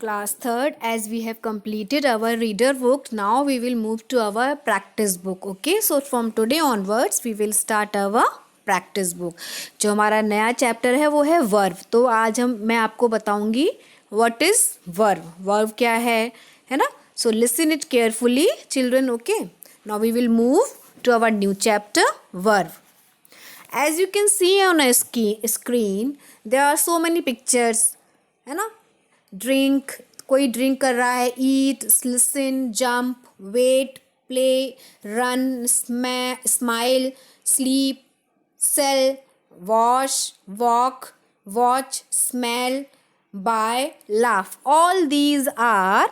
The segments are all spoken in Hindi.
Class 3rd, as we have completed our reader book, now we will move to our practice book. Okay, so from today onwards we will start our practice book. जो हमारा नया चैप्टर है वो है वर्ब. तो आज मैं आपको बताऊंगी what is verb. Verb क्या है ना? So listen it carefully, children. Okay, now we will move to our new chapter, verb. As you can see on a screen, there are so many pictures, है ना? ड्रिंक, कोई ड्रिंक कर रहा है, eat, listen, jump, wait, play, run, smile, sleep, sell, wash, walk, watch, smell, buy, laugh. All these are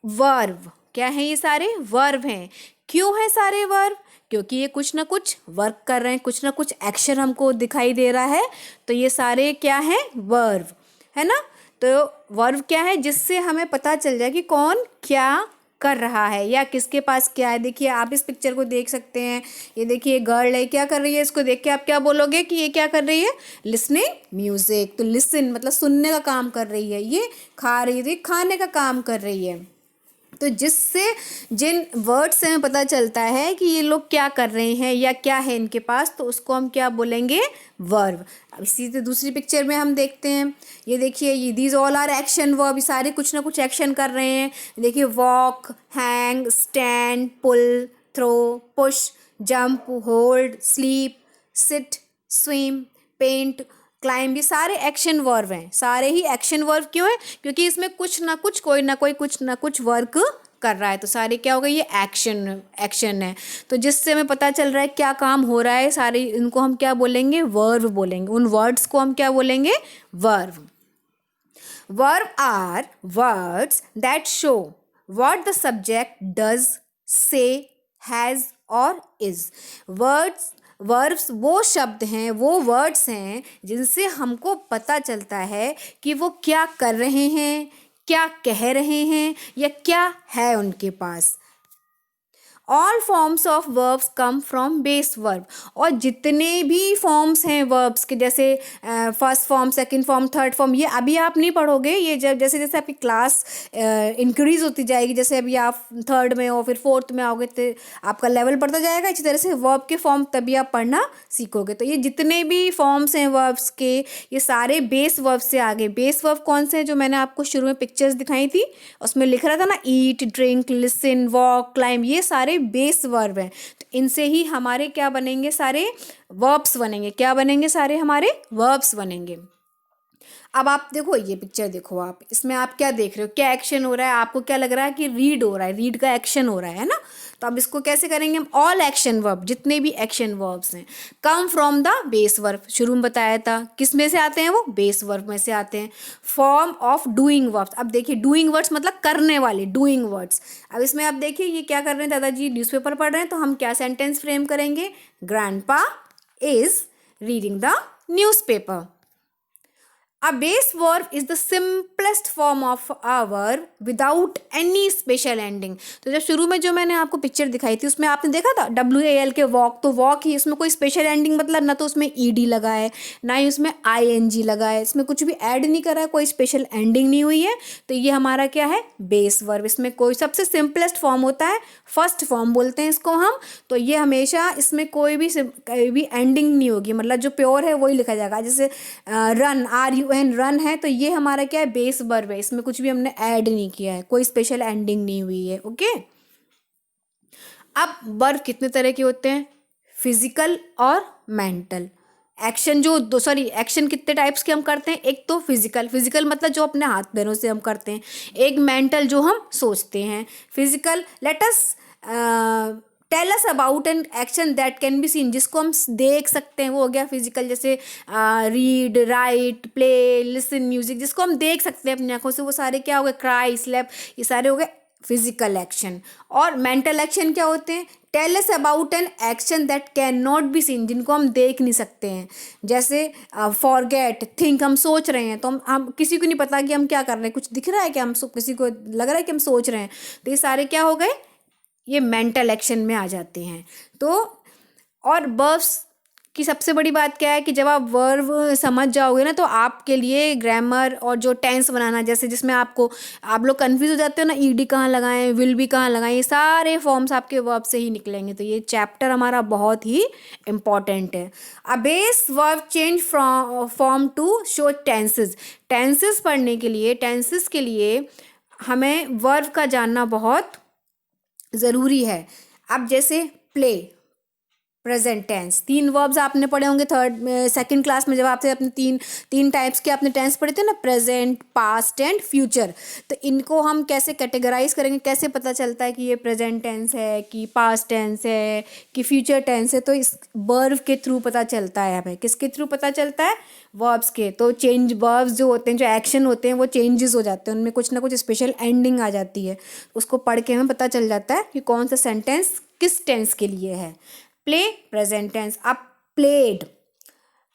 verb. क्या है? ये सारे वर्ब हैं. क्यों है सारे वर्ब? क्योंकि ये कुछ ना कुछ वर्क कर रहे हैं, कुछ ना कुछ एक्शन हमको दिखाई दे रहा है. तो ये सारे क्या है? वर्ब है ना. तो वर्ब क्या है? जिससे हमें पता चल जाए कि कौन क्या कर रहा है या किसके पास क्या है. देखिए, आप इस पिक्चर को देख सकते हैं. ये देखिए, गर्ल है, क्या कर रही है? इसको देख के आप क्या बोलोगे कि ये क्या कर रही है? Listening music. तो लिसन मतलब सुनने का काम कर रही है. ये खा रही है, खाने का काम कर रही है. तो जिससे जिन वर्ड से हमें पता चलता है कि ये लोग क्या कर रहे हैं या क्या है इनके पास, तो उसको हम क्या बोलेंगे? वर्ब. अब इसी से दूसरी पिक्चर में हम देखते हैं. ये देखिए, ये these all are action verb. ये सारे कुछ ना कुछ एक्शन कर रहे हैं. देखिए, walk, hang, stand, pull, throw, push, jump, hold, sleep, sit, swim, paint, climb. ये सारे एक्शन वर्ब हैं. सारे ही एक्शन वर्ब क्यों है? क्योंकि इसमें कुछ ना कुछ, कोई ना कोई कुछ ना कुछ वर्क कर रहा है. तो सारे क्या हो गए? ये एक्शन है. तो जिससे हमें पता चल रहा है क्या काम हो रहा है, सारे इनको हम क्या बोलेंगे? वर्ब बोलेंगे. उन वर्ड्स को हम क्या बोलेंगे? Verb. Verb are words that show what the subject does, say, has or is. Verbs वो शब्द हैं, वो वर्ड्स हैं जिनसे हमको पता चलता है कि वो क्या कर रहे हैं, क्या कह रहे हैं या क्या है उनके पास. All forms of verbs come from base verb. और जितने भी फॉर्म्स हैं वर्ब्स के, जैसे first form, second form, third form, ये अभी आप नहीं पढ़ोगे. ये जब जैसे जैसे आपकी क्लास इंक्रीज होती जाएगी, जैसे अभी आप थर्ड में हो, फिर फोर्थ में आओगे, तो आपका लेवल बढ़ता जाएगा. इसी तरह से वर्ब के फॉर्म तभी आप पढ़ना सीखोगे. तो ये जितने भी फॉर्म्स हैं वर्ब्स के, ये सारे बेस वर्ब से आगे. बेस वर्ब कौन से हैं? जो मैंने आपको शुरू में पिक्चर्स दिखाई थी, उसमें लिख रहा था ना, ईट, ड्रिंक, लिसन, वॉक, क्लाइंब. ये सारे बेस वर्ब हैं. तो इनसे ही हमारे क्या बनेंगे? सारे वर्ब्स बनेंगे. क्या बनेंगे? सारे हमारे वर्ब्स बनेंगे. अब आप देखो, ये पिक्चर देखो, आप इसमें आप क्या देख रहे हो? क्या एक्शन हो रहा है? आपको क्या लग रहा है कि रीड हो रहा है? रीड का एक्शन हो रहा है ना. तो अब इसको कैसे करेंगे हम? ऑल एक्शन वर्ब, जितने भी एक्शन वर्ब्स हैं, come from the base verb. शुरू में बताया था किस में से आते हैं? वो बेस वर्ब में से आते हैं. Form of doing verbs. अब देखिए, डूइंग वर्ड्स मतलब करने वाले, डूइंग वर्ड्स. अब इसमें आप देखिए, ये क्या कर रहे हैं? दादाजी न्यूज़पेपर पढ़ रहे हैं. तो हम क्या सेंटेंस फ्रेम करेंगे? Grandpa is reading the newspaper. A base verb is the simplest form of a verb without any special ending. तो जब शुरू में जो मैंने आपको पिक्चर दिखाई थी, उसमें आपने देखा था WAL के वॉक. तो वॉक ही, इसमें कोई स्पेशल एंडिंग मतलब ना तो उसमें ED लगा है, ना ही उसमें ING लगा है. इसमें कुछ भी ऐड नहीं करा है, कोई स्पेशल एंडिंग नहीं हुई है. तो ये हमारा क्या है? Base verb. इसमें कोई सबसे सिंपलेस्ट फॉर्म होता है, फर्स्ट फॉर्म बोलते हैं इसको हम. तो ये हमेशा इसमें कोई भी एंडिंग नहीं होगी, मतलब जो प्योर है वही लिखा जाएगा. जैसे रन, RUN, रन है, तो ये हमारा क्या है? बेस वर्ब है. इसमें कुछ भी हमने ऐड नहीं किया है, कोई स्पेशल एंडिंग नहीं हुई है. ओके. अब वर्ब कितने तरह के होते हैं? फिजिकल और मेंटल. एक्शन एक्शन कितने टाइप्स के हम करते हैं? एक तो फिजिकल मतलब जो अपने हाथ पैरों से हम करते हैं. एक मेंटल, जो हम सोचते हैं. Physical, let us tell us about an action that can be seen, जिसको हम देख सकते हैं, वो हो गया फिजिकल. जैसे read, right, play, listen, music, जिसको हम देख सकते हैं अपनी आंखों से, वो सारे क्या हो गए? क्राई, स्लेप, ये सारे हो गए फिजिकल एक्शन. और मेंटल एक्शन क्या होते हैं? Tell us about an action that can not be seen, जिनको हम देख नहीं सकते हैं. जैसे फॉरगेट, थिंक, हम सोच रहे हैं, तो हम किसी को नहीं पता कि हम क्या कर रहे हैं. कुछ दिख रहा है कि हम किसी को लग रहा है कि हम सोच रहे हैं. तो ये सारे क्या हो गए? ये मेंटल एक्शन में आ जाते हैं. तो और वर्ब्स कि सबसे बड़ी बात क्या है कि जब आप वर्ब समझ जाओगे ना तो आपके लिए ग्रामर और जो टेंस बनाना, जैसे जिसमें आप लोग कंफ्यूज हो जाते हो ना, ईडी कहाँ लगाएं, विल भी कहाँ लगाएं, ये सारे फॉर्म्स आपके वर्ब से ही निकलेंगे। तो ये चैप्टर हमारा बहुत ही इम्पॉर्टेंट है। A base verb change form to show tenses. Tenses पढ़ने के लिए, टेंसेस के लिए हमें वर्ब का जानना बहुत ज़रूरी है। अब जैसे प्ले, प्रेजेंट टेंस, 3 वर्ब्स आपने पढ़े होंगे सेकंड क्लास में, जब आपसे अपने तीन टाइप्स के आपने टेंस पढ़े थे ना, प्रेजेंट, पास्ट एंड फ्यूचर। तो इनको हम कैसे कैटेगराइज करेंगे, कैसे पता चलता है कि ये प्रेजेंट टेंस है, कि पास्ट टेंस है, कि फ्यूचर टेंस है? तो इस वर्ब के थ्रू पता चलता है हमें। किसके थ्रू पता चलता है? वर्ब्स के। तो चेंज वर्ब्स जो होते हैं, जो एक्शन होते हैं, वो चेंजेस हो जाते हैं, उनमें कुछ ना कुछ स्पेशल एंडिंग आ जाती है। उसको पढ़ के हमें पता चल जाता है कि कौन सा सेंटेंस किस टेंस के लिए है। Play, present tense. अब प्लेड,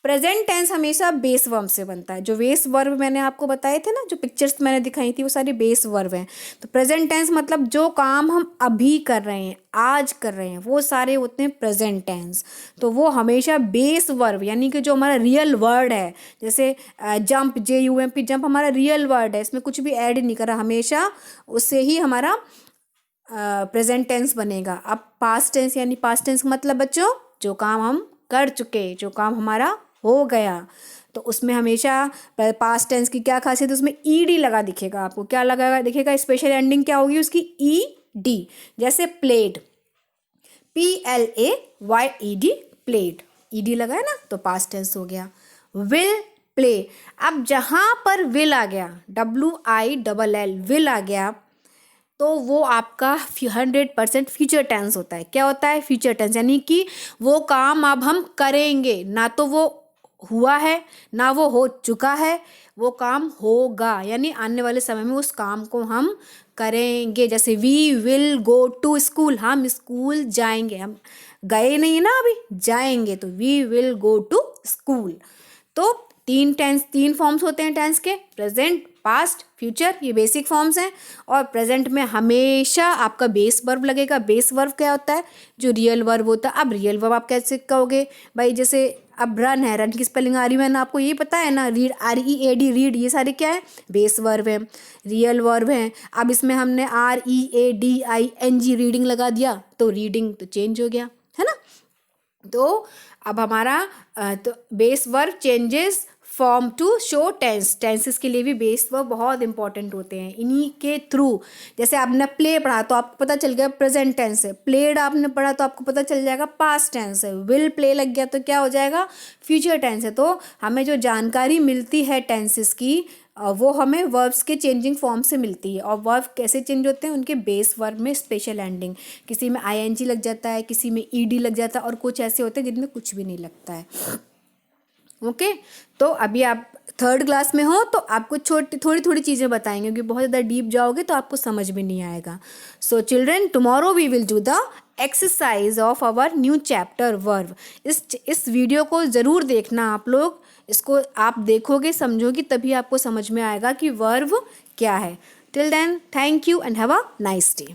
प्रेजेंट टेंस हमेशा बेस वर्ब से बनता है। जो बेस वर्ब मैंने आपको बताए थे ना, जो पिक्चर्स मैंने दिखाई थी, वो सारी बेस वर्ब हैं। तो प्रेजेंट टेंस मतलब जो काम हम अभी कर रहे हैं, आज कर रहे हैं, वो सारे होते हैं प्रेजेंट टेंस। तो वो हमेशा बेस वर्ब, यानी कि जो हमारा रियल वर्ड है, जैसे जंप, JUMP, जंप हमारा रियल वर्ड है, इसमें कुछ भी ऐड नहीं करा, हमेशा उससे ही हमारा प्रेजेंट टेंस बनेगा। अब पास्ट टेंस, यानी पास्ट टेंस मतलब बच्चों जो काम हम कर चुके, जो काम हमारा हो गया, तो उसमें हमेशा पास्ट टेंस की क्या खासियत है, उसमें ईडी लगा दिखेगा आपको। क्या लगा दिखेगा? स्पेशल एंडिंग क्या होगी उसकी? ईडी। जैसे प्लेड, PLAYED, प्लेड, ईडी लगा है ना, तो पास्ट टेंस हो गया। विल प्ले, अब जहां पर विल आ गया, WILL, विल आ गया, तो वो आपका 100% फ्यूचर टेंस होता है। क्या होता है? फ्यूचर टेंस, यानी कि वो काम अब हम करेंगे, ना तो वो हुआ है ना वो हो चुका है, वो काम होगा, यानी आने वाले समय में उस काम को हम करेंगे। जैसे we will go to school, हम स्कूल जाएंगे, हम गए नहीं ना अभी, जाएंगे, तो we will go to school. तो तीन फॉर्म्स होते हैं टेंस के, प्रेजेंट, पास्ट, फ्यूचर, ये बेसिक फॉर्म्स हैं। और प्रेजेंट में हमेशा आपका बेस वर्ब लगेगा। बेस वर्ब क्या होता है? जो रियल वर्ब होता है। अब रियल वर्ब आप कैसे कहोगे भाई? जैसे अब रन है, रन की स्पेलिंग आ रही है ना, आपको ये पता है ना, रीड, READ, रीड, ये सारे क्या है? बेस वर्ब है, रियल वर्ब है। अब इसमें हमने READING, रीडिंग लगा दिया, तो रीडिंग तो चेंज हो गया, है ना। तो अब हमारा तो base verb changes form to show tense. Tenses के लिए भी बेस वर्ब बहुत इंपॉर्टेंट होते हैं, इन्हीं के थ्रू। जैसे आपने प्ले पढ़ा तो आपको पता चल गया प्रेजेंट टेंस है, प्लेड आपने पढ़ा तो आपको पता चल जाएगा पास्ट टेंस है, विल प्ले लग गया तो क्या हो जाएगा? फ्यूचर टेंस है। तो हमें जो जानकारी मिलती है टेंसेस की, वो हमें वर्ब्स के चेंजिंग फॉर्म से मिलती है। और वर्ब कैसे चेंज होते हैं? उनके बेस वर्ब में स्पेशल एंडिंग, किसी में ING लग जाता है, किसी में ED लग जाता है, और कुछ ऐसे होते हैं जिनमें कुछ भी नहीं लगता है। ओके, तो अभी आप थर्ड क्लास में हो तो आपको थोड़ी थोड़ी चीज़ें बताएंगे, क्योंकि बहुत ज़्यादा डीप जाओगे तो आपको समझ में नहीं आएगा। So children, tomorrow we will do the exercise of our new chapter verb. इस वीडियो को ज़रूर देखना आप लोग, इसको आप देखोगे, समझोगे, तभी आपको समझ में आएगा कि वर्ब क्या है। Till then, thank you and have a nice day.